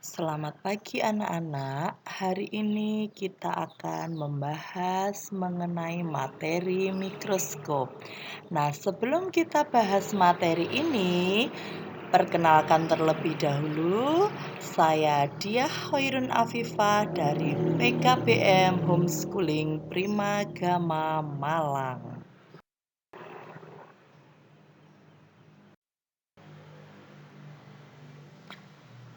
Selamat pagi anak-anak. Hari ini kita akan membahas mengenai materi mikroskop. Nah, sebelum kita bahas materi ini, perkenalkan terlebih dahulu, saya Diah Hoirun Afifah dari PKBM Homeschooling Primagama Malang.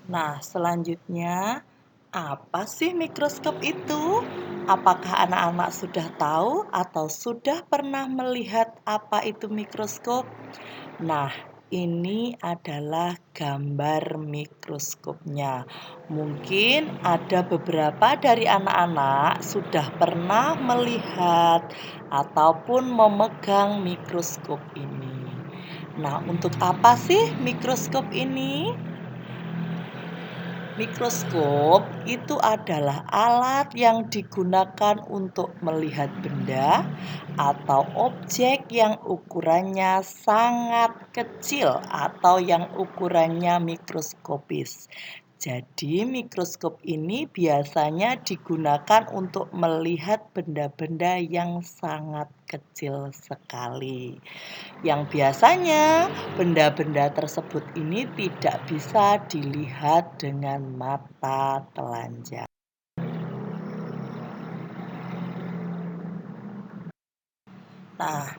Nah, selanjutnya, apa sih mikroskop itu? Apakah anak-anak sudah tahu atau sudah pernah melihat apa itu mikroskop? Nah, ini adalah gambar mikroskopnya. Mungkin ada beberapa dari anak-anak sudah pernah melihat ataupun memegang mikroskop ini. Nah, untuk apa sih mikroskop ini? Mikroskop itu adalah alat yang digunakan untuk melihat benda atau objek yang ukurannya sangat kecil atau yang ukurannya mikroskopis. Jadi, mikroskop ini biasanya digunakan untuk melihat benda-benda yang sangat kecil sekali. Yang biasanya benda-benda tersebut ini tidak bisa dilihat dengan mata telanjang. Nah,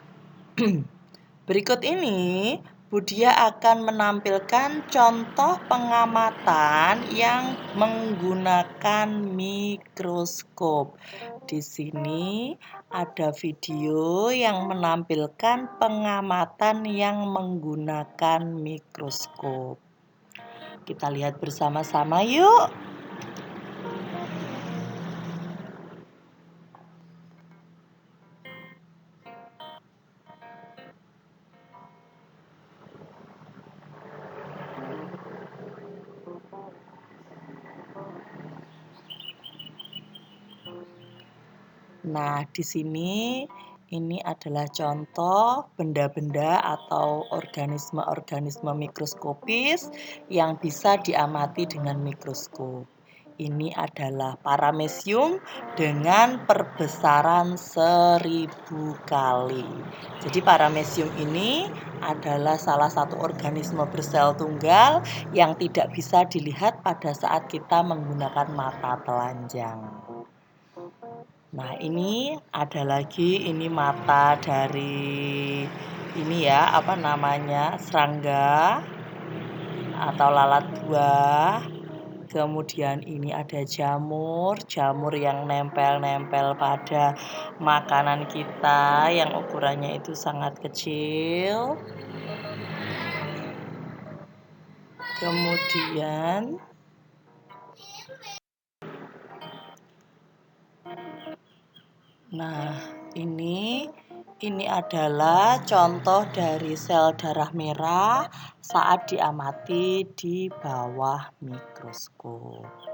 berikut ini Budia akan menampilkan contoh pengamatan yang menggunakan mikroskop. Di sini ada video yang menampilkan pengamatan yang menggunakan mikroskop. Kita lihat bersama-sama yuk. Nah, di sini ini adalah contoh benda-benda atau organisme-organisme mikroskopis yang bisa diamati dengan mikroskop. Ini adalah paramecium dengan perbesaran 1000 kali. Jadi paramecium ini adalah salah satu organisme bersel tunggal yang tidak bisa dilihat pada saat kita menggunakan mata telanjang. Nah, ini ada lagi, ini mata dari ini ya, apa namanya, serangga atau lalat buah. Kemudian ini ada jamur, jamur yang nempel-nempel pada makanan kita yang ukurannya itu sangat kecil. Kemudian nah, ini adalah contoh dari sel darah merah saat diamati di bawah mikroskop.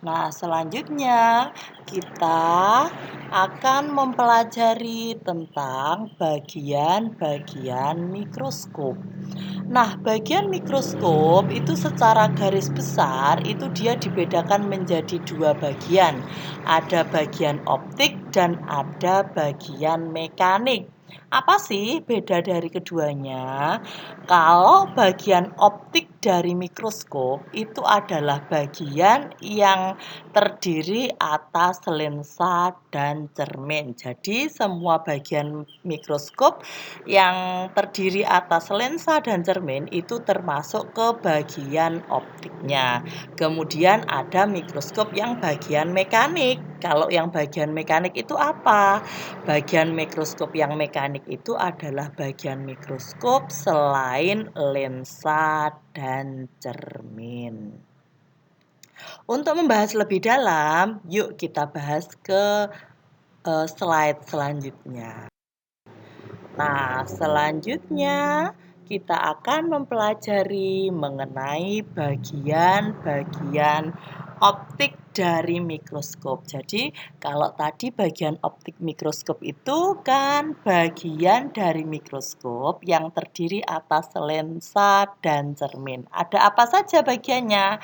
Nah, selanjutnya kita akan mempelajari tentang bagian-bagian mikroskop. Nah, bagian mikroskop itu secara garis besar itu dia dibedakan menjadi dua bagian. Ada bagian optik dan ada bagian mekanik. Apa sih beda dari keduanya? Kalau bagian optik dari mikroskop itu adalah bagian yang terdiri atas lensa dan cermin. Jadi semua bagian mikroskop yang terdiri atas lensa dan cermin itu termasuk ke bagian optiknya. Kemudian ada mikroskop yang bagian mekanik. Kalau yang bagian mekanik itu apa? Bagian mikroskop yang mekanik itu adalah bagian mikroskop selain lensa dan cermin. Untuk membahas lebih dalam, yuk kita bahas ke slide selanjutnya. Nah, selanjutnya kita akan mempelajari mengenai bagian-bagian optik dari mikroskop. Jadi, kalau tadi bagian optik mikroskop itu kan bagian dari mikroskop yang terdiri atas lensa dan cermin. Ada apa saja bagiannya?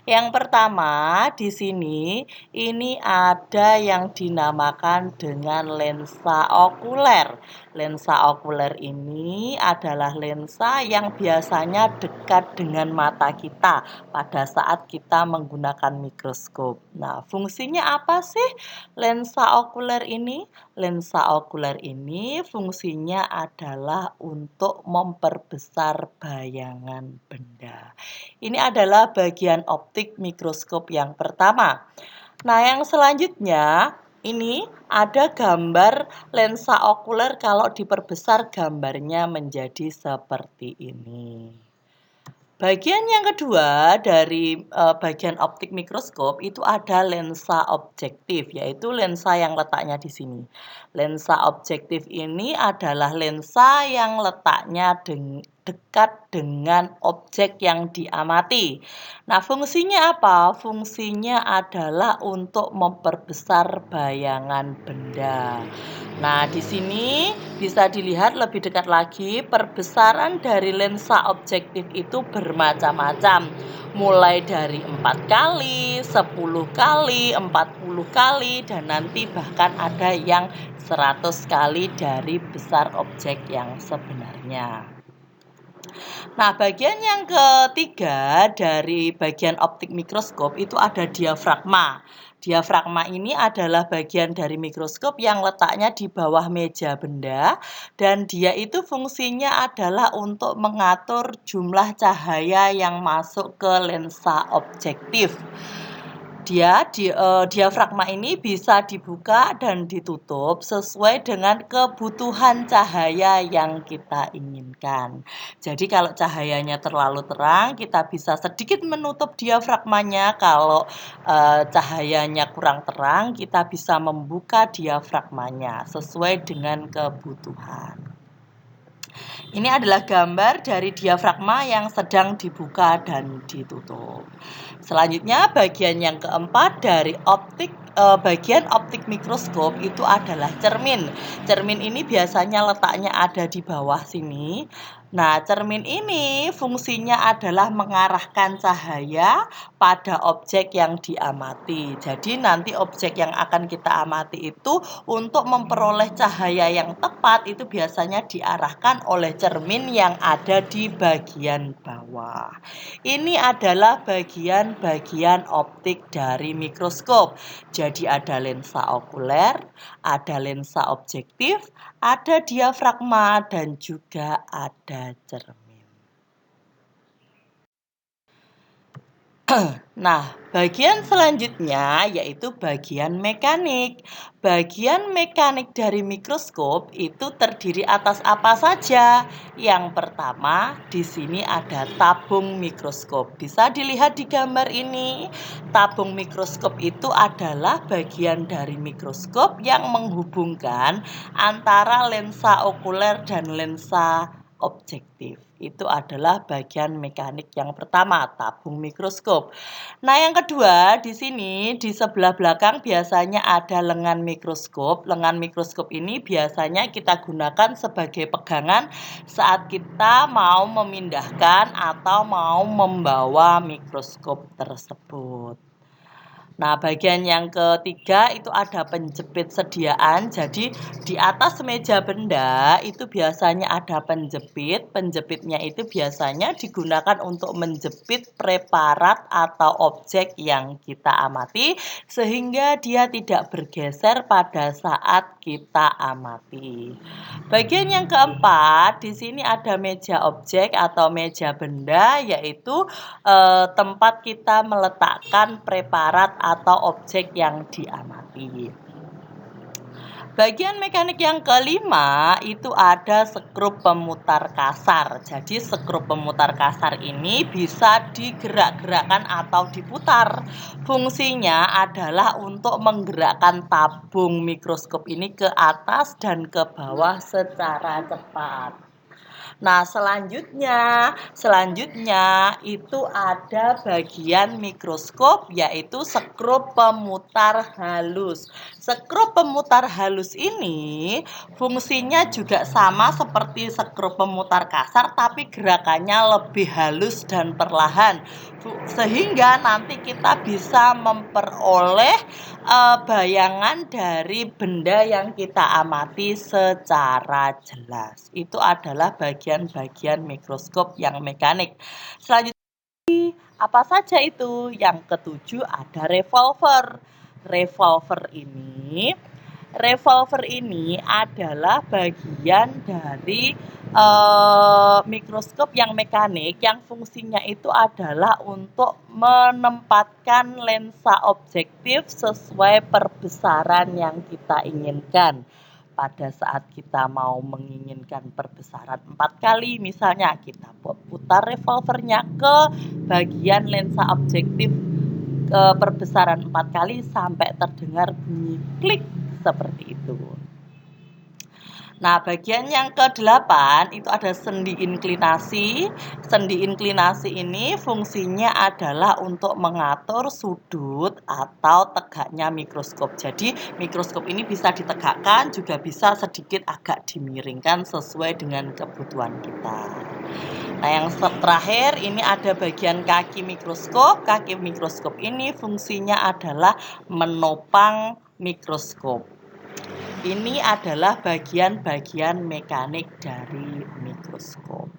Yang pertama, di sini ini ada yang dinamakan dengan lensa okuler. Lensa okuler ini adalah lensa yang biasanya dekat dengan mata kita pada saat kita menggunakan mikroskop. Nah, fungsinya apa sih lensa okuler ini? Lensa okuler ini fungsinya adalah untuk memperbesar bayangan benda. Ini adalah bagian optik mikroskop yang pertama. Nah, yang selanjutnya ini ada gambar lensa okuler kalau diperbesar gambarnya menjadi seperti ini. Bagian yang kedua dari bagian optik mikroskop itu ada lensa objektif, yaitu lensa yang letaknya di sini. Lensa objektif ini adalah lensa yang letaknya dekat dengan objek yang diamati. Nah, fungsinya apa? Fungsinya adalah untuk memperbesar bayangan benda. Nah, di sini bisa dilihat lebih dekat lagi, perbesaran dari lensa objektif itu bermacam-macam. Mulai dari 4 kali, 10 kali, 40 kali, dan nanti bahkan ada yang 100 kali dari besar objek yang sebenarnya. Nah, bagian yang ketiga dari bagian optik mikroskop itu ada diafragma. Diafragma ini adalah bagian dari mikroskop yang letaknya di bawah meja benda dan dia itu fungsinya adalah untuk mengatur jumlah cahaya yang masuk ke lensa objektif. Diafragma ini bisa dibuka dan ditutup sesuai dengan kebutuhan cahaya yang kita inginkan. Jadi kalau cahayanya terlalu terang, kita bisa sedikit menutup diafragmanya. Kalau cahayanya kurang terang, kita bisa membuka diafragmanya sesuai dengan kebutuhan. Ini adalah gambar dari diafragma yang sedang dibuka dan ditutup. Selanjutnya bagian yang keempat dari bagian optik mikroskop itu adalah cermin. Cermin ini biasanya letaknya ada di bawah sini. Nah, cermin ini fungsinya adalah mengarahkan cahaya pada objek yang diamati. Jadi nanti objek yang akan kita amati itu untuk memperoleh cahaya yang tepat itu biasanya diarahkan oleh cermin yang ada di bagian bawah. Ini adalah bagian-bagian optik dari mikroskop. Jadi ada lensa okuler, ada lensa objektif, ada diafragma, dan juga ada cermin. Nah, bagian selanjutnya yaitu bagian mekanik. Bagian mekanik dari mikroskop itu terdiri atas apa saja? Yang pertama, di sini ada tabung mikroskop. Bisa dilihat di gambar ini. Tabung mikroskop itu adalah bagian dari mikroskop yang menghubungkan antara lensa okuler dan lensa objektif. Itu adalah bagian mekanik yang pertama, tabung mikroskop. Nah, yang kedua, di sini di sebelah belakang biasanya ada lengan mikroskop. Lengan mikroskop ini biasanya kita gunakan sebagai pegangan saat kita mau memindahkan atau mau membawa mikroskop tersebut. Nah, bagian yang ketiga itu ada penjepit sediaan. Jadi, di atas meja benda itu biasanya ada penjepit. Penjepitnya itu biasanya digunakan untuk menjepit preparat atau objek yang kita amati sehingga dia tidak bergeser pada saat kita amati. Bagian yang keempat, di sini ada meja objek atau meja benda, yaitu tempat kita meletakkan preparat atau objek yang diamati. Bagian mekanik yang kelima itu ada skrup pemutar kasar. Jadi skrup pemutar kasar ini bisa digerak-gerakkan atau diputar. Fungsinya adalah untuk menggerakkan tabung mikroskop ini ke atas dan ke bawah secara cepat. Nah, selanjutnya itu ada bagian mikroskop, yaitu skrup pemutar halus. Skrup pemutar halus ini fungsinya juga sama seperti skrup pemutar kasar, tapi gerakannya lebih halus dan perlahan, sehingga nanti kita bisa memperoleh bayangan dari benda yang kita amati secara jelas. Itu adalah bagian-bagian mikroskop yang mekanik. Selanjutnya, apa saja itu? Yang ketujuh ada revolver. Revolver ini adalah bagian dari mikroskop yang mekanik yang fungsinya itu adalah untuk menempatkan lensa objektif sesuai perbesaran yang kita inginkan. Pada saat kita mau menginginkan perbesaran 4 kali, misalnya kita putar revolvernya ke bagian lensa objektif ke perbesaran 4 kali sampai terdengar bunyi klik seperti itu. Nah, bagian yang ke-8 itu ada sendi inklinasi. Sendi inklinasi ini fungsinya adalah untuk mengatur sudut atau tegaknya mikroskop. Jadi, mikroskop ini bisa ditegakkan, juga bisa sedikit agak dimiringkan sesuai dengan kebutuhan kita. Nah, yang terakhir ini ada bagian kaki mikroskop. Kaki mikroskop ini fungsinya adalah menopang mikroskop. Ini adalah bagian-bagian mekanik dari mikroskop.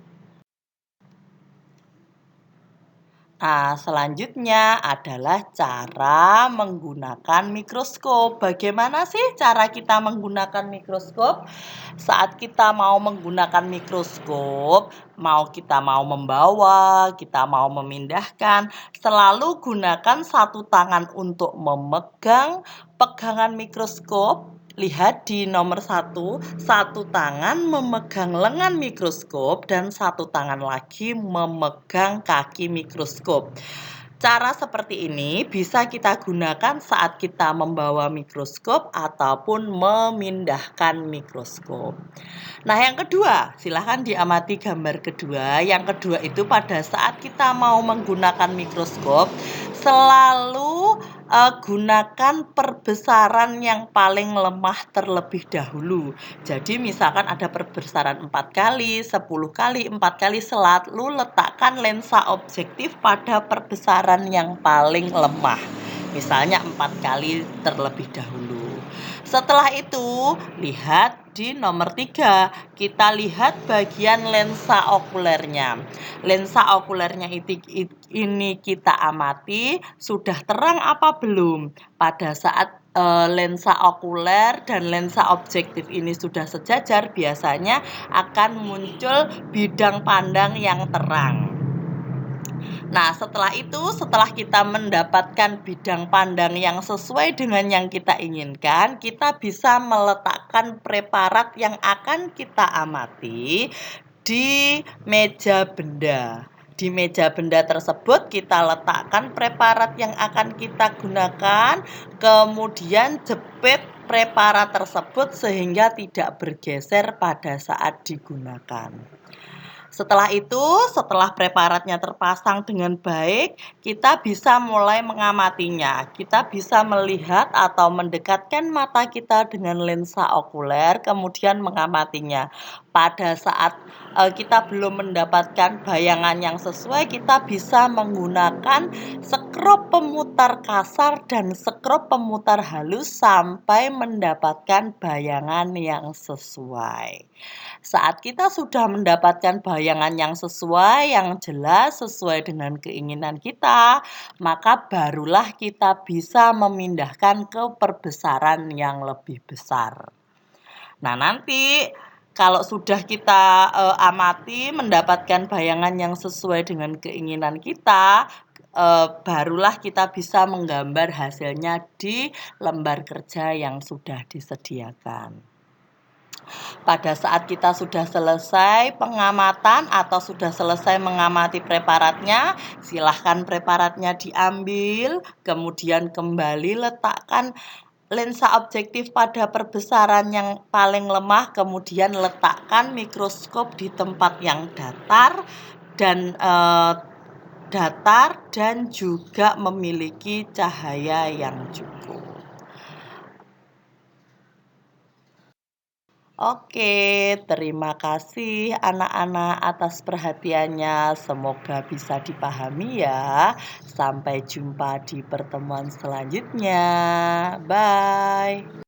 Nah, selanjutnya adalah cara menggunakan mikroskop. Bagaimana sih cara kita menggunakan mikroskop? Saat kita mau menggunakan mikroskop, kita mau membawa, kita mau memindahkan, selalu gunakan satu tangan untuk memegang pegangan mikroskop. Lihat di nomor 1, satu tangan memegang lengan mikroskop dan satu tangan lagi memegang kaki mikroskop. Cara seperti ini bisa kita gunakan saat kita membawa mikroskop ataupun memindahkan mikroskop. Nah, yang kedua, silahkan diamati gambar kedua. Yang kedua itu pada saat kita mau menggunakan mikroskop, selalu gunakan perbesaran yang paling lemah terlebih dahulu. Jadi misalkan ada perbesaran 4 kali, 10 kali, 4 kali, selalu letakkan lensa objektif pada perbesaran yang paling lemah. Misalnya 4 kali terlebih dahulu. Setelah itu, lihat di nomor 3, kita lihat bagian lensa okulernya. Lensa okulernya ini kita amati, sudah terang apa belum? Pada saat lensa okuler dan lensa objektif ini sudah sejajar, biasanya akan muncul bidang pandang yang terang. Nah, setelah kita mendapatkan bidang pandang yang sesuai dengan yang kita inginkan, kita bisa meletakkan preparat yang akan kita amati di meja benda. Di meja benda tersebut kita letakkan preparat yang akan kita gunakan, kemudian jepit preparat tersebut sehingga tidak bergeser pada saat digunakan. Setelah itu, setelah preparatnya terpasang dengan baik, kita bisa mulai mengamatinya. Kita bisa melihat atau mendekatkan mata kita dengan lensa okuler, kemudian mengamatinya. Pada saat kita belum mendapatkan bayangan yang sesuai, kita bisa menggunakan sekrup pemutar kasar dan sekrup pemutar halus sampai mendapatkan bayangan yang sesuai. Saat kita sudah mendapatkan bayangan yang sesuai, yang jelas, sesuai dengan keinginan kita, maka barulah kita bisa memindahkan ke perbesaran yang lebih besar. Nah, nanti kalau sudah kita amati, mendapatkan bayangan yang sesuai dengan keinginan kita, barulah kita bisa menggambar hasilnya di lembar kerja yang sudah disediakan. Pada saat kita sudah selesai pengamatan atau sudah selesai mengamati preparatnya, silahkan preparatnya diambil, kemudian kembali letakkan lensa objektif pada perbesaran yang paling lemah, kemudian letakkan mikroskop di tempat yang datar dan juga memiliki cahaya yang cukup. Oke, terima kasih anak-anak atas perhatiannya. Semoga bisa dipahami ya. Sampai jumpa di pertemuan selanjutnya. Bye.